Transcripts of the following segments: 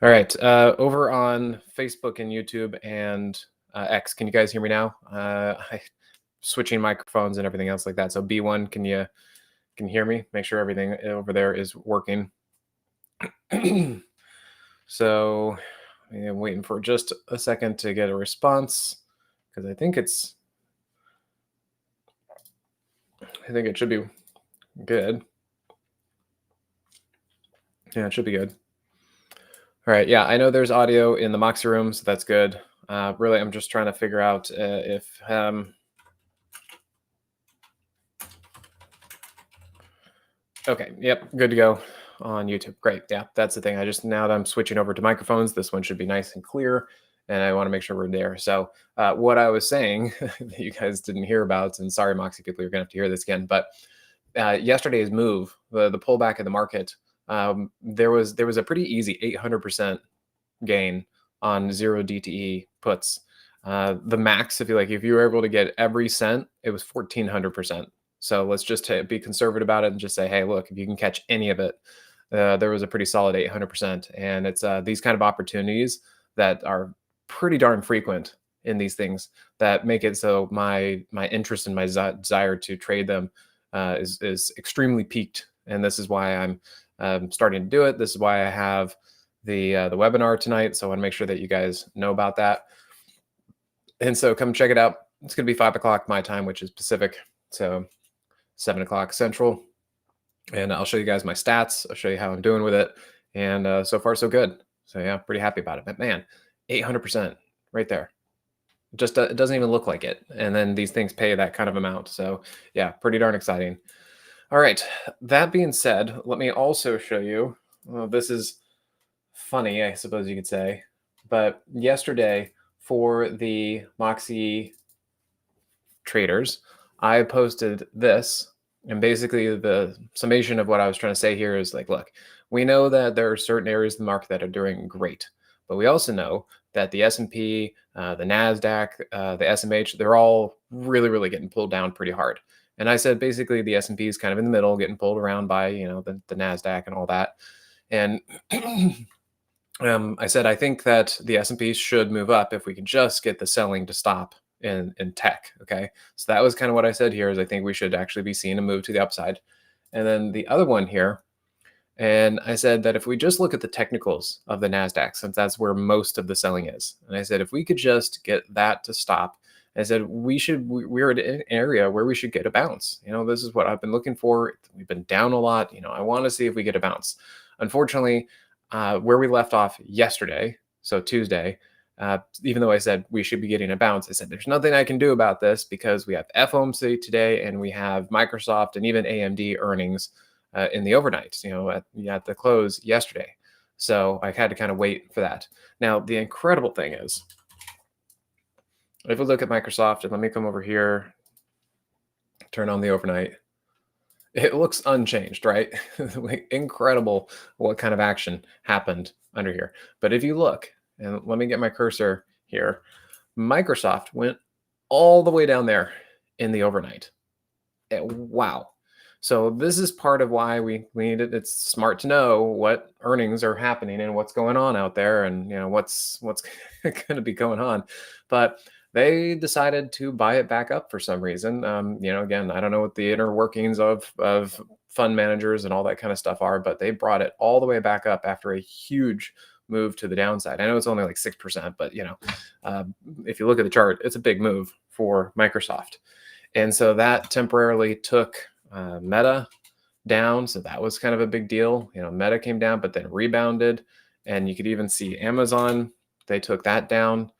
All right. Over on Facebook and YouTube and X, can you guys hear me now? I switching microphones and everything else like that. So B1, can you hear me? Make sure everything over there is working. So I'm waiting for just a second to get a response because I think it should be good. Yeah, it should be good. All right. Yeah, I know there's audio in the Moxie room, so that's good. Really, I'm just trying to figure out if okay, yep, good to go on YouTube. Great. Yeah, that's the thing. Now that I'm switching over to microphones, this one should be nice and clear, and I want to make sure we're there. So, what I was saying that you guys didn't hear about, and sorry, Moxie people, you're gonna have to hear this again, but yesterday's move, the pullback in the market, there was a pretty easy 800% gain on 0 DTE puts. The max, if you were able to get every cent, it was 1400%. So let's just be conservative about it and just say, hey, look, if you can catch any of it, there was a pretty solid 800%. And it's these kind of opportunities that are pretty darn frequent in these things that make it so my interest and my desire to trade them is extremely peaked. And this is why I'm starting to do it. This is why I have the webinar tonight. So I want to make sure that you guys know about that. And so come check it out. It's going to be 5 o'clock my time, which is Pacific. So 7 o'clock Central. And I'll show you guys my stats. I'll show you how I'm doing with it. And so far, so good. So yeah, pretty happy about it. But man, 800% right there. Just it doesn't even look like it. And then these things pay that kind of amount. So yeah, pretty darn exciting. All right. That being said, let me also show you. Well, this is funny, I suppose you could say. But yesterday for the Moxie traders, I posted this. And basically the summation of what I was trying to say here is like, look, we know that there are certain areas of the market that are doing great, but we also know that the S&P, the NASDAQ, the SMH, they're all really, really getting pulled down pretty hard. And I said, basically the S&P is kind of in the middle, getting pulled around by, the NASDAQ and all that. And I said, I think that the S&P should move up if we can just get the selling to stop in tech. Okay. So that was kind of what I said here is I think we should actually be seeing a move to the upside. And then the other one here, and I said that if we just look at the technicals of the NASDAQ, since that's where most of the selling is, and I said, if we could just get that to stop, I said, we're at an area where we should get a bounce. This is what I've been looking for. We've been down a lot. I want to see if we get a bounce. Unfortunately, where we left off yesterday, so Tuesday, even though I said we should be getting a bounce, I said there's nothing I can do about this because we have FOMC today and we have Microsoft and even AMD earnings in the overnight, at the close yesterday. So I had to kind of wait for that. Now, the incredible thing is, if we look at Microsoft, and let me come over here, turn on the overnight, it looks unchanged, right? Incredible what kind of action happened under here. But if you look, and let me get my cursor here, Microsoft went all the way down there in the overnight. Wow. So this is part of why we need it. It's smart to know what earnings are happening and what's going on out there and what's going to be going on. But they decided to buy it back up for some reason. Again, I don't know what the inner workings of fund managers and all that kind of stuff are, but they brought it all the way back up after a huge move to the downside. I know it's only like 6%, but if you look at the chart, it's a big move for Microsoft. And so that temporarily took Meta down. So that was kind of a big deal. Meta came down, but then rebounded. And you could even see Amazon, they took that down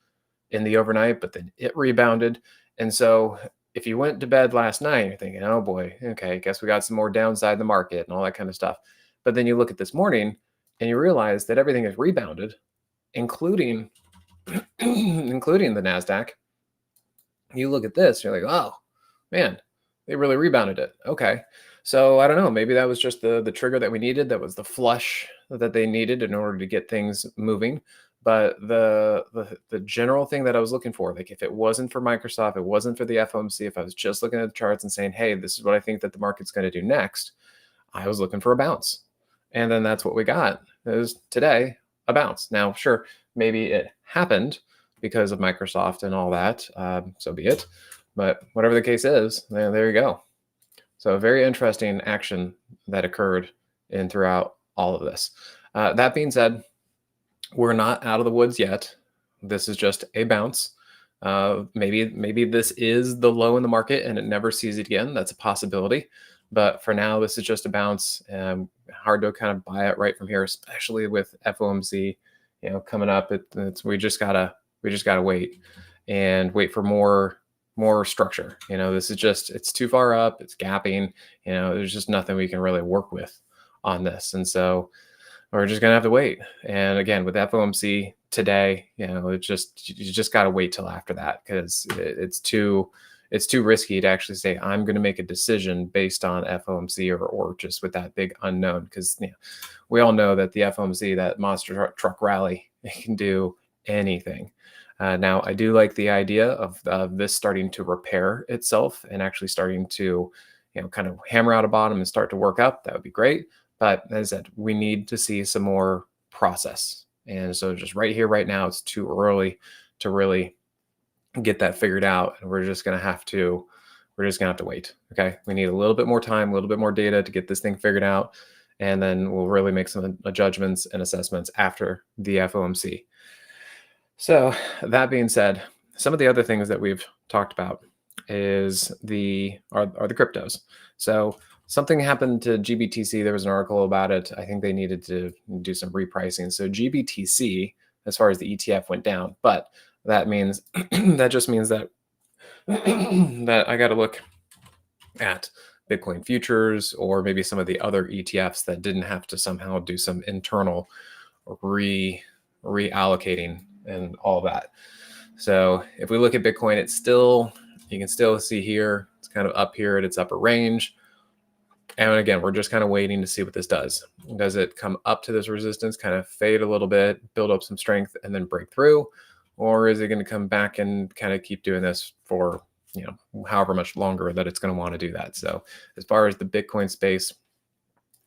in the overnight, but then it rebounded. And so if you went to bed last night, you're thinking, oh boy, okay, I guess we got some more downside in the market and all that kind of stuff. But then you look at this morning and you realize that everything has rebounded, including including the NASDAQ. You look at this, you're like, oh man, they really rebounded it. Okay. So I don't know, maybe that was just the trigger that we needed. That was the flush that they needed in order to get things moving. But the general thing that I was looking for, like if it wasn't for Microsoft, it wasn't for the FOMC, if I was just looking at the charts and saying, hey, this is what I think that the market's going to do next, I was looking for a bounce. And then that's what we got. It was today. a bounce. Now, sure, maybe it happened because of Microsoft and all that, so be it. But whatever the case is, there you go. So a very interesting action that occurred in throughout all of this. That being said, we're not out of the woods yet. This is just a bounce. Maybe this is the low in the market and it never sees it again. That's a possibility. But for now, this is just a bounce. Hard to kind of buy it right from here, especially with FOMC, coming up. We just gotta wait and wait for more structure. This is just, it's too far up. It's gapping. There's just nothing we can really work with on this, and so we're just gonna have to wait. And again, with FOMC today, you just got to wait till after that, because it's too risky to actually say I'm going to make a decision based on FOMC or just with that big unknown, because we all know that the FOMC, that monster truck rally, it can do anything. Now, I do like the idea of this starting to repair itself and actually starting to kind of hammer out a bottom and start to work up. That would be great. But as I said, we need to see some more process. And so just right here, right now, it's too early to really get that figured out. And we're just going to have to wait. Okay. We need a little bit more time, a little bit more data to get this thing figured out. And then we'll really make some judgments and assessments after the FOMC. So that being said, some of the other things that we've talked about are the cryptos. So something happened to GBTC. There was an article about it. I think they needed to do some repricing. So GBTC, as far as the ETF, went down, but that means that just means that that I got to look at Bitcoin futures or maybe some of the other ETFs that didn't have to somehow do some internal reallocating and all that. So if we look at Bitcoin, you can still see here, it's kind of up here at its upper range. And again, we're just kind of waiting to see what this does. Does it come up to this resistance, kind of fade a little bit, build up some strength, and then break through? Or is it going to come back and kind of keep doing this for, however much longer that it's going to want to do that? So as far as the Bitcoin space,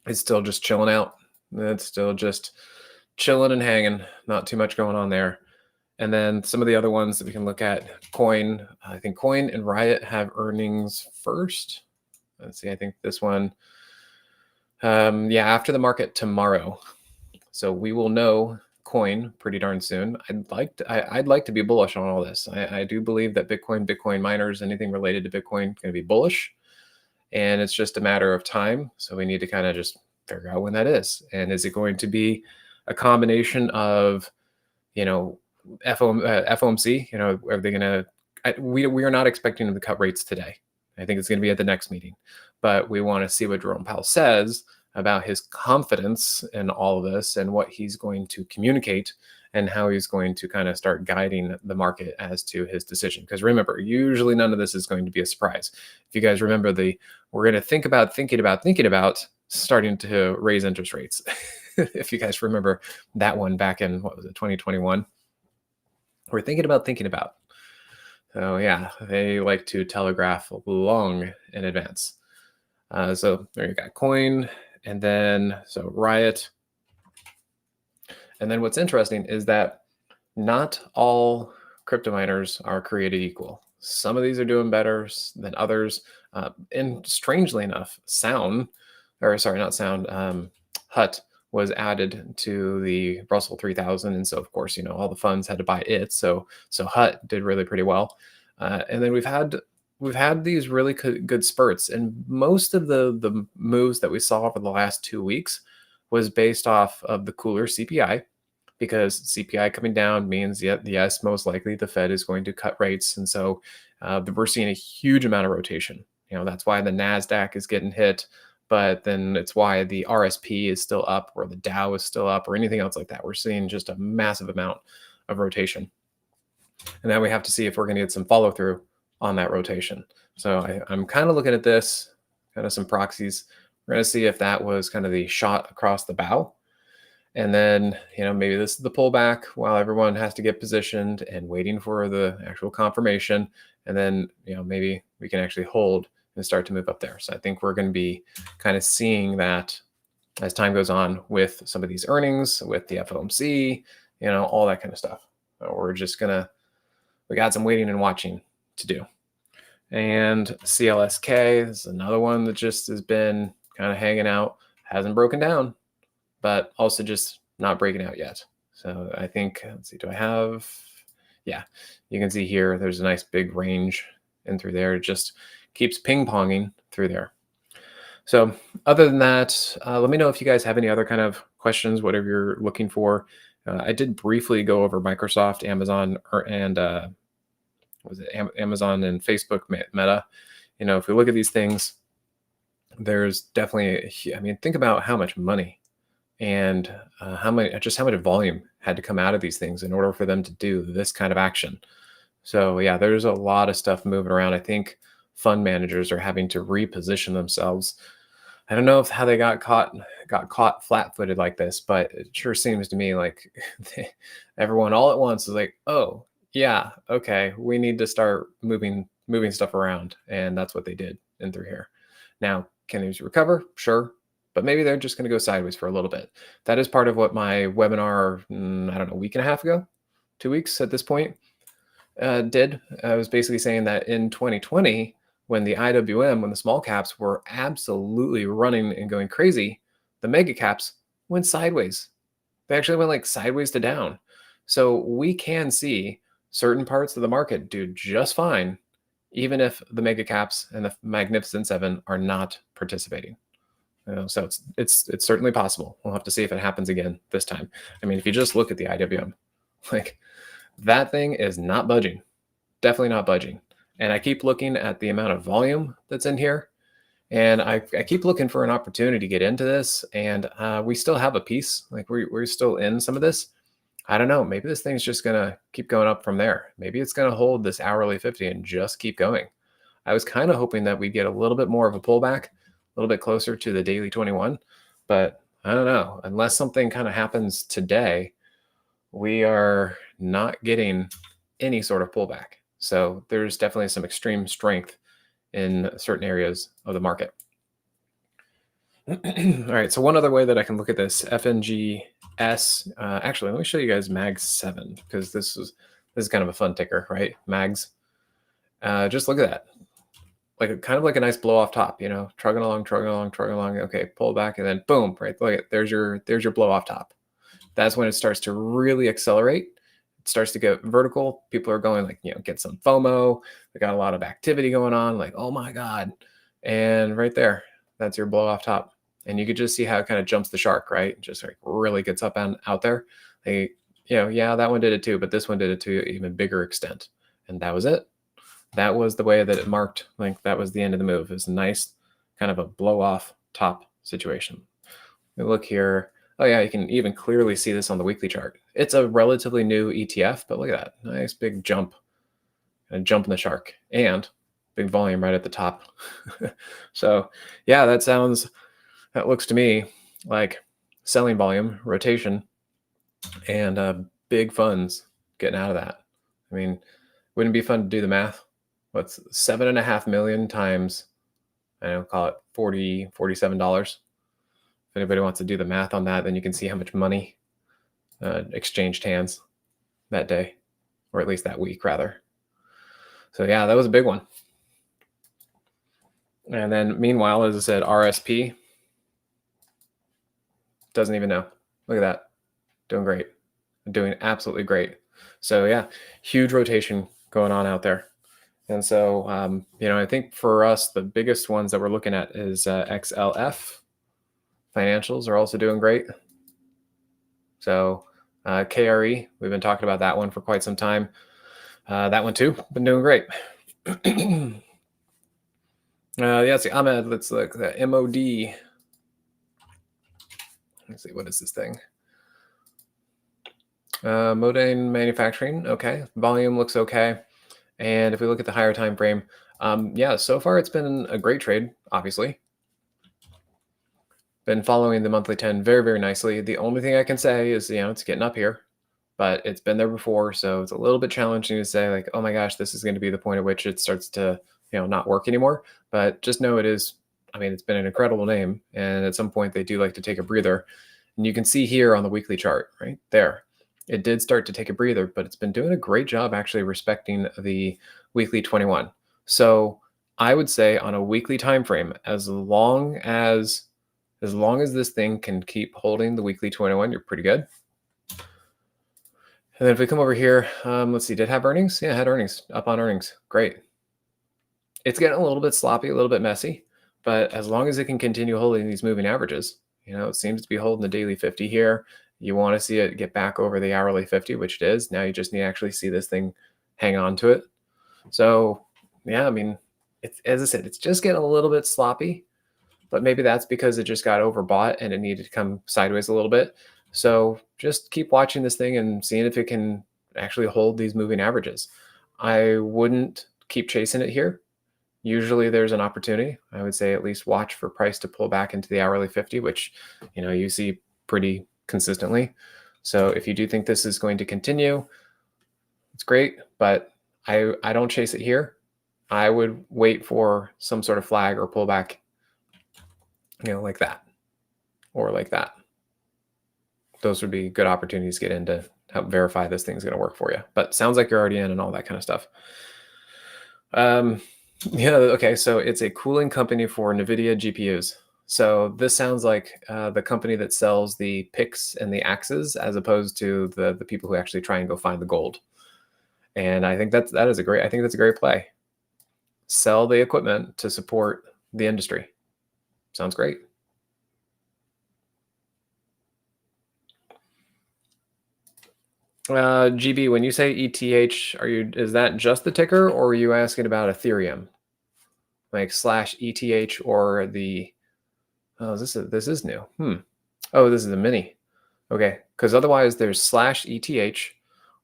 it's still just chilling out. It's still just chilling and hanging. Not too much going on there. And then some of the other ones that we can look at, Coin. I think Coin and Riot have earnings first. Let's see, I think this one, after the market tomorrow. So we will know Coin pretty darn soon. I'd like to be bullish on all this. I do believe that Bitcoin miners, anything related to Bitcoin, going to be bullish, and it's just a matter of time. So we need to kind of just figure out when that is, and is it going to be a combination of, FOMC? Are they going to? We are not expecting them to cut rates today. I think it's going to be at the next meeting, but we want to see what Jerome Powell says about his confidence in all of this and what he's going to communicate and how he's going to kind of start guiding the market as to his decision. Because remember, usually none of this is going to be a surprise. If you guys remember, we're going to thinking about starting to raise interest rates. If you guys remember that one back in, 2021? We're thinking about. So yeah, they like to telegraph long in advance. So there you got Coin, and then so Riot. And then what's interesting is that not all crypto miners are created equal. Some of these are doing better than others. And strangely enough, Hut was added to the Russell 3000. And so, of course, all the funds had to buy it. So Hut did really pretty well. And then we've had these really good spurts. And most of the moves that we saw over the last 2 weeks was based off of the cooler CPI, because CPI coming down means, yes, most likely the Fed is going to cut rates. And so we're seeing a huge amount of rotation. That's why the NASDAQ is getting hit. But then it's why the RSP is still up, or the Dow is still up, or anything else like that. We're seeing just a massive amount of rotation. And now we have to see if we're going to get some follow through on that rotation. So I'm kind of looking at this, kind of some proxies. We're going to see if that was kind of the shot across the bow. And then, maybe this is the pullback while everyone has to get positioned and waiting for the actual confirmation. And then, maybe we can actually hold and start to move up there. So I think we're going to be kind of seeing that as time goes on with some of these earnings, with the FOMC, all that kind of stuff. We're just we got some waiting and watching to do. And CLSK is another one that just has been kind of hanging out, hasn't broken down, but also just not breaking out yet. So I think, let's see, do I have, yeah, you can see here, there's a nice big range in through there. It just keeps ping-ponging through there. So other than that, let me know if you guys have any other kind of questions, whatever you're looking for. I did briefly go over Microsoft, Amazon, and Amazon and Facebook Meta. If we look at these things, there's definitely, think about how much money and how much volume had to come out of these things in order for them to do this kind of action. So yeah, there's a lot of stuff moving around. I think fund managers are having to reposition themselves. I don't know how they got caught flat-footed like this, but it sure seems to me like everyone all at once is like, oh yeah, okay, we need to start moving stuff around, and that's what they did in through here. Now, can these recover? Sure, but maybe they're just going to go sideways for a little bit. That is part of what my webinar, I don't know, a week and a half ago, 2 weeks at this point, did. I was basically saying that in 2020, when the IWM, when the small caps were absolutely running and going crazy, the mega caps went sideways. They actually went like sideways to down. So we can see certain parts of the market do just fine, even if the mega caps and the Magnificent Seven are not participating. So it's certainly possible. We'll have to see if it happens again this time. If you just look at the IWM, like that thing is not budging, definitely not budging. And I keep looking at the amount of volume that's in here, and I keep looking for an opportunity to get into this. And we still have a piece, like we're still in some of this. I don't know. Maybe this thing's just gonna keep going up from there. Maybe it's gonna hold this hourly 50 and just keep going. I was kind of hoping that we'd get a little bit more of a pullback, a little bit closer to the daily 21, but I don't know. Unless something kind of happens today, we are not getting any sort of pullback. So there's definitely some extreme strength in certain areas of the market. All right, so one other way that I can look at this, FNGS, actually, let me show you guys MAG7, because this is kind of a fun ticker, right? MAGs. Just look at that. Like kind of like a nice blow off top, trugging along. Okay, pull back and then boom, right? Look at there's your blow off top. That's when it starts to really accelerate. It starts to get vertical. People are going like, get some FOMO. They got a lot of activity going on, like, oh my God. And right there, that's your blow off top. And you could just see how it kind of jumps the shark, right? Just like really gets up and out there. Yeah, that one did it too, but this one did it to an even bigger extent. And that was it. That was the way that it marked, like that was the end of the move. It was a nice kind of a blow off top situation. We look here. Oh yeah, you can even clearly see this on the weekly chart. It's a relatively new ETF, but look at that. Nice big jump. A jump in the shark and big volume right at the top. So yeah, that looks to me like selling volume, rotation, and big funds getting out of that. Wouldn't it be fun to do the math? What's 7.5 million times, call it $47. If anybody wants to do the math on that, then you can see how much money exchanged hands that day, or at least that week, rather. So yeah, that was a big one. And then meanwhile, as I said, RSP doesn't even know. Look at that. Doing great. Doing absolutely great. So yeah, huge rotation going on out there. And so, I think for us, the biggest ones that we're looking at is XLF. Financials are also doing great. So KRE, we've been talking about that one for quite some time. That one too, been doing great. Yeah, see, Ahmed, let's look at MOD. Let's see, what is this thing? Modine Manufacturing, okay. Volume looks okay. And if we look at the higher time frame, yeah, so far it's been a great trade, obviously. Been following the monthly 10 very, very nicely. The only thing I can say is, it's getting up here, but it's been there before. So it's a little bit challenging to say like, oh my gosh, this is going to be the point at which it starts to, not work anymore. But just know it is I mean, it's been an incredible name. And at some point, they do like to take a breather. And you can see here on the weekly chart, right there, it did start to take a breather, but it's been doing a great job actually respecting the weekly 21. So I would say on a weekly time frame, as long as this thing can keep holding the weekly 21, you're pretty good. And then if we come over here, let's see, did it have earnings? Yeah, it had earnings, up on earnings. Great. It's getting a little bit sloppy, a little bit messy, but as long as it can continue holding these moving averages, it seems to be holding the daily 50 here. You want to see it get back over the hourly 50, which it is. Now you just need to actually see this thing hang on to it. So yeah, I mean, it's, as I said, it's just getting a little bit sloppy, but maybe that's because it just got overbought and it needed to come sideways a little bit. So just keep watching this thing and seeing if it can actually hold these moving averages. I wouldn't keep chasing it here. Usually there's an opportunity. I would say at least watch for price to pull back into the hourly 50, which you see pretty consistently. So if you do think this is going to continue, it's great, but I don't chase it here. I would wait for some sort of flag or pullback, like that or like that. Those would be good opportunities to get in to help verify this thing's going to work for you. But sounds like you're already in and all that kind of stuff. Yeah, okay, so it's a cooling company for NVIDIA GPUs. So this sounds like the company that sells the picks and the axes as opposed to the people who actually try and go find the gold. And I think that's a great play. Sell the equipment to support the industry. Sounds great. GB, when you say ETH, is that just the ticker, or are you asking about Ethereum? Like /ETH or the, oh, this is new. Oh, this is a mini. Okay, because otherwise there's /ETH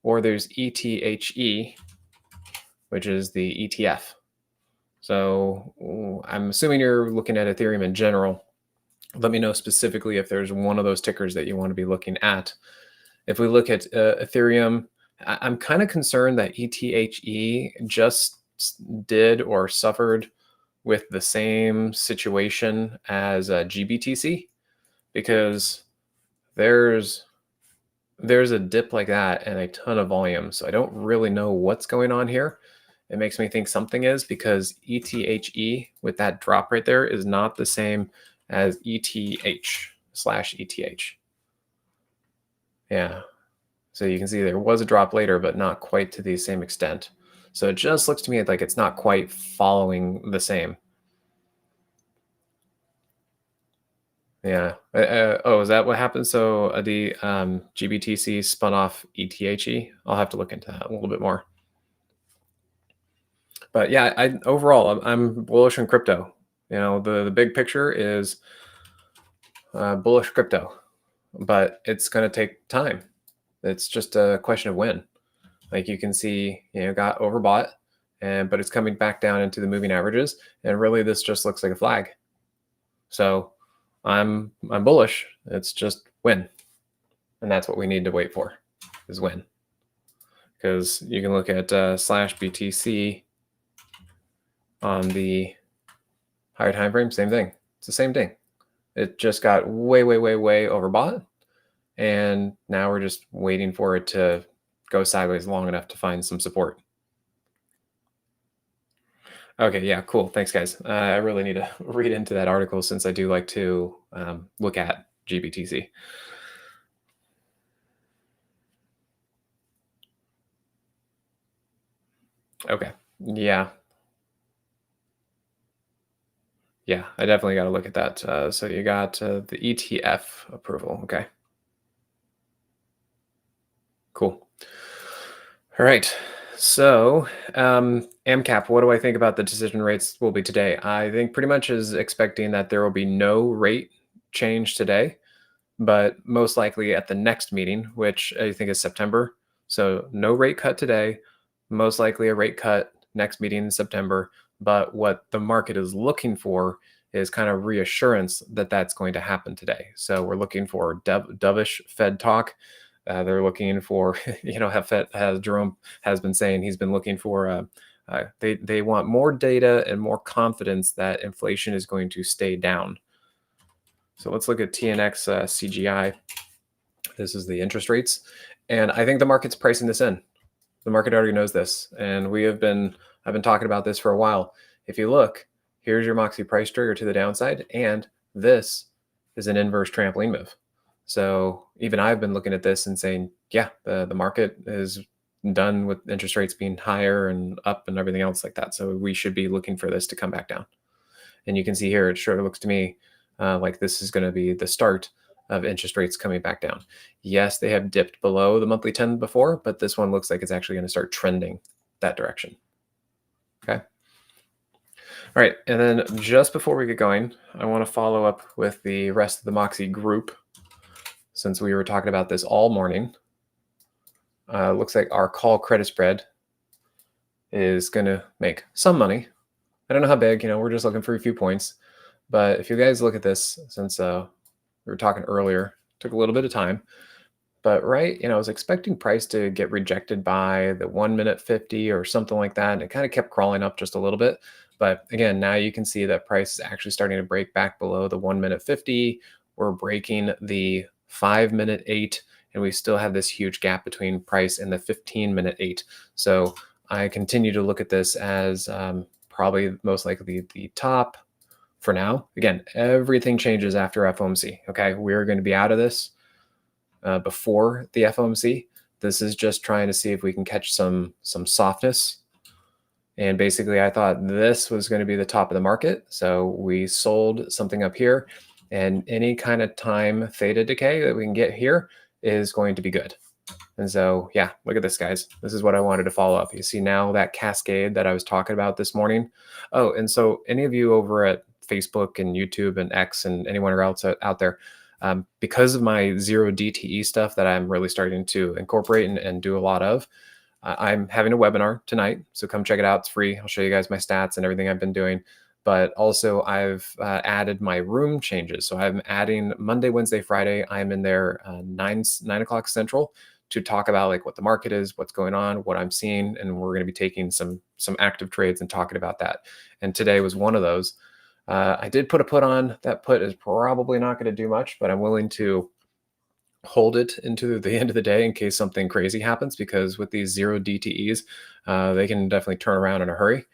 or there's ETHE, which is the ETF. So I'm assuming you're looking at Ethereum in general. Let me know specifically if there's one of those tickers that you want to be looking at. If we look at Ethereum, I'm kind of concerned that ETHE just did or suffered with the same situation as GBTC, because there's a dip like that and a ton of volume. So I don't really know what's going on here. It makes me think something is, because ETHE with that drop right there is not the same as ETH/ETH. Yeah. So you can see there was a drop later, but not quite to the same extent. So it just looks to me like it's not quite following the same. Yeah. Oh, is that what happened? So the GBTC spun off ETHE? I'll have to look into that a little bit more. But yeah, overall, I'm bullish on crypto. The big picture is bullish crypto, but it's going to take time. It's just a question of when. Like you can see, got overbought, but it's coming back down into the moving averages, and really this just looks like a flag. So I'm bullish. It's just when, and that's what we need to wait for, is when. Because you can look at /BTC on the higher time frame, same thing. It's the same thing. It just got way overbought, and now we're just waiting for it to go sideways long enough to find some support. Okay, yeah, cool. Thanks, guys. I really need to read into that article since I do like to look at GBTC. Okay, yeah. Yeah, I definitely got to look at that. So you got the ETF approval. Okay, cool. All right. So AMCAP, what do I think about the decision rates will be today? I think pretty much is expecting that there will be no rate change today, but most likely at the next meeting, which I think is September. So no rate cut today, most likely a rate cut next meeting in September. But what the market is looking for is kind of reassurance that that's going to happen today. So we're looking for dovish Fed talk. They're looking for, as Jerome has been saying, he's been looking for They want more data and more confidence that inflation is going to stay down. So let's look at TNX CGI. This is the interest rates, and I think the market's pricing this in. The market already knows this, and I've been talking about this for a while. If you look, here's your Moxie price trigger to the downside, and this is an inverse trampoline move. So even I've been looking at this and saying, yeah, the market is done with interest rates being higher and up and everything else like that. So we should be looking for this to come back down. And you can see here, it sure looks to me like this is going to be the start of interest rates coming back down. Yes, they have dipped below the monthly 10 before, but this one looks like it's actually going to start trending that direction. Okay. All right. And then just before we get going, I want to follow up with the rest of the Moxie group, since we were talking about this all morning. Looks like our call credit spread is going to make some money. I don't know how big, we're just looking for a few points. But if you guys look at this, since we were talking earlier, took a little bit of time. But I was expecting price to get rejected by the 1 minute 50 or something like that. And it kind of kept crawling up just a little bit. But again, now you can see that price is actually starting to break back below the 1 minute 50. We're breaking the 5 minute 8. And we still have this huge gap between price and the 15 minute 8. So I continue to look at this as probably most likely the top for now. Again, everything changes after FOMC. Okay, we're going to be out of this before the FOMC. This is just trying to see if we can catch some softness. And basically, I thought this was going to be the top of the market, so we sold something up here, and any kind of time theta decay that we can get here is going to be good. And so, yeah, look at this, guys. This is what I wanted to follow up. You see now that cascade that I was talking about this morning. Oh, and so any of you over at Facebook and YouTube and X and anyone else out there, because of my zero DTE stuff that I'm really starting to incorporate and do a lot of, I'm having a webinar tonight. So come check it out. It's free. I'll show you guys my stats and everything I've been doing. But also I've added my room changes. So I'm adding Monday, Wednesday, Friday. I'm in there 9 o'clock Central to talk about like what the market is, what's going on, what I'm seeing. And we're going to be taking some active trades and talking about that. And today was one of those. I did put a put on. That put is probably not going to do much, but I'm willing to hold it into the end of the day in case something crazy happens, because with these zero DTEs, they can definitely turn around in a hurry.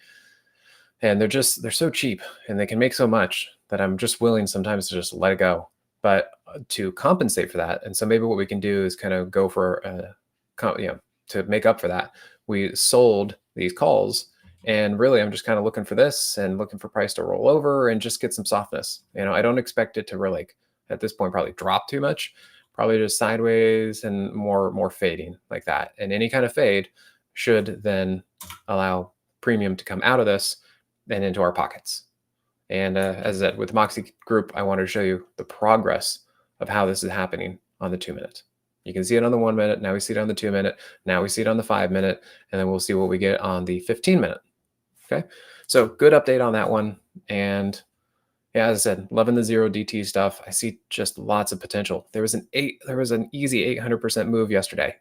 And they're so cheap and they can make so much that I'm just willing sometimes to just let it go. But to compensate for that, and so maybe what we can do is kind of go for, to make up for that, we sold these calls. And really, I'm just kind of looking for this and looking for price to roll over and just get some softness. I don't expect it to really, at this point, probably drop too much. Probably just sideways and more fading like that. And any kind of fade should then allow premium to come out of this and into our pockets. And as I said, with the Moxie group, I wanted to show you the progress of how this is happening on the 2 minute. You can see it on the 1 minute. Now we see it on the 2 minute. Now we see it on the 5 minute. And then we'll see what we get on the 15 minute. Okay. So good update on that one. And yeah, as I said, loving the zero DT stuff. I see just lots of potential. There was an easy 800% move yesterday.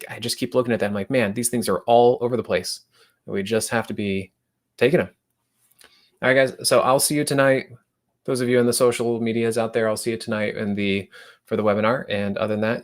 I just keep looking at that. I'm like, man, these things are all over the place. We just have to be taking them. All right, guys. So I'll see you tonight. Those of you in the social medias out there, I'll see you tonight for the webinar. And other than that,